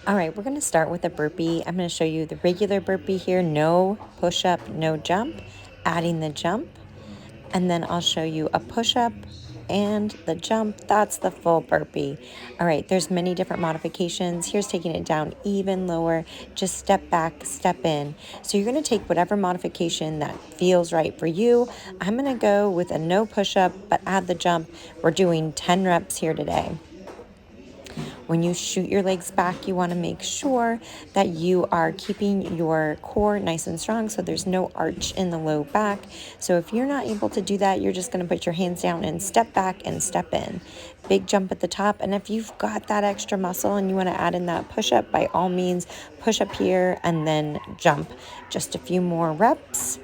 All right, we're going to start with a burpee. I'm going to show you the regular burpee here, no push-up, no jump, adding the jump, and then I'll show you a push-up and the jump. That's the full burpee. All right, there's many different modifications. Here's taking it down even lower. Just step back, step in. So you're going to take whatever modification that feels right for you. I'm going to go with a no push-up, but add the jump. We're doing 10 reps here today. When you shoot your legs back, you want to make sure that you are keeping your core nice and strong so there's no arch in the low back. So if you're not able to do that, you're just going to put your hands down and step back and step in. Big jump at the top. And if you've got that extra muscle and you want to add in that push-up, by all means, push up here and then jump. Just a few more reps.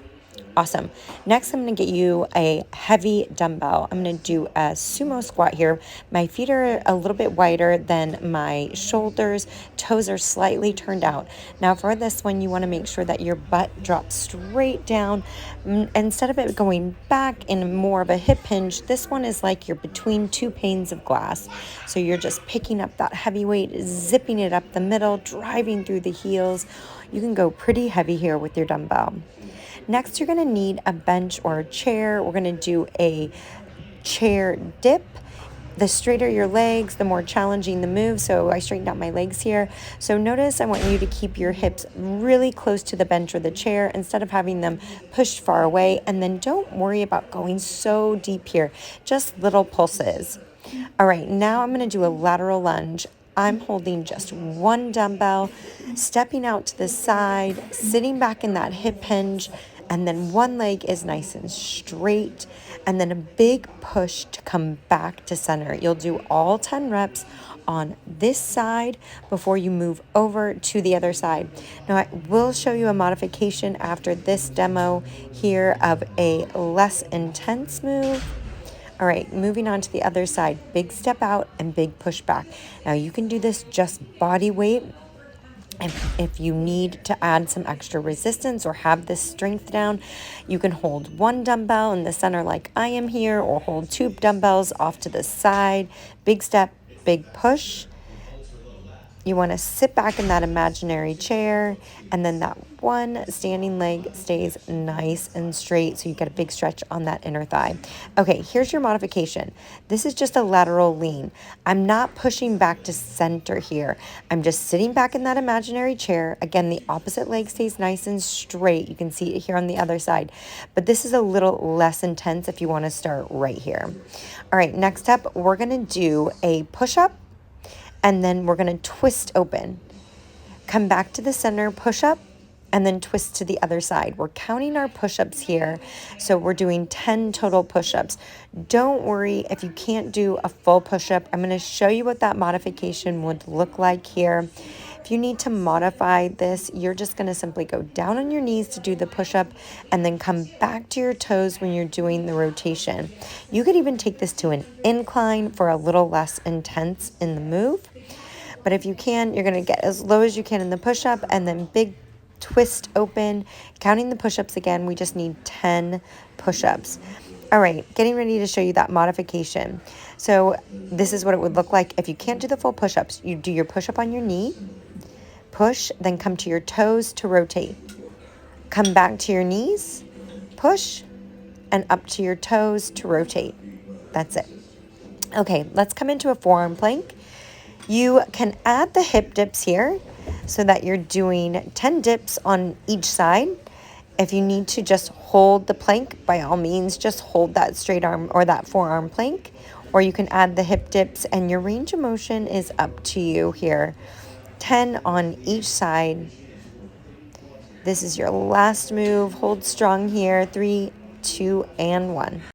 Awesome. Next, I'm going to get you a heavy dumbbell. I'm going to do a sumo squat here. My feet are a little bit wider than my shoulders. Toes are slightly turned out. Now, for this one, you want to make sure that your butt drops straight down. Instead of it going back in more of a hip hinge, this one is like you're between two panes of glass. So you're just picking up that heavy weight, zipping it up the middle, driving through the heels. You can go pretty heavy here with your dumbbell. Next, you're going to need a bench or a chair. We're going to do a chair dip. The straighter your legs, the more challenging the move. So I straightened out my legs here. So notice I want you to keep your hips really close to the bench or the chair instead of having them pushed far away. And then don't worry about going so deep here, just little pulses. All right, now I'm going to do a lateral lunge. I'm holding just one dumbbell, stepping out to the side, sitting back in that hip hinge, and then one leg is nice and straight, and then a big push to come back to center. You'll do all 10 reps on this side before you move over to the other side. Now, I will show you a modification after this demo here of a less intense move. All right, moving on to the other side, big step out and big push back. Now you can do this just body weight. If you need to add some extra resistance or have this strength down, you can hold one dumbbell in the center like I am here, or hold two dumbbells off to the side. Big step, big push. You want to sit back in that imaginary chair, and then that one standing leg stays nice and straight, so you get a big stretch on that inner thigh. Okay, here's your modification. This is just a lateral lean. I'm not pushing back to center here. I'm just sitting back in that imaginary chair. Again, the opposite leg stays nice and straight. You can see it here on the other side. But this is a little less intense if you want to start right here. All right, next up, we're going to do a push-up. And then we're going to twist open. Come back to the center, push up, and then twist to the other side. We're counting our push-ups here, so we're doing 10 total push-ups. Don't worry if you can't do a full push-up. I'm going to show you what that modification would look like here. If you need to modify this, you're just going to simply go down on your knees to do the push-up and then come back to your toes when you're doing the rotation. You could even take this to an incline for a little less intense in the move. But if you can, you're going to get as low as you can in the push-up and then big twist open. Counting the push-ups again, we just need 10 push-ups. All right, getting ready to show you that modification. So this is what it would look like. If you can't do the full push-ups, you do your push-up on your knee, push, then come to your toes to rotate. Come back to your knees, push, and up to your toes to rotate. That's it. Okay, let's come into a forearm plank. You can add the hip dips here so that you're doing 10 dips on each side. If you need to just hold the plank, by all means, just hold that straight arm or that forearm plank, or you can add the hip dips, and your range of motion is up to you here. 10 on each side. This is your last move. Hold strong here. 3, 2, and 1.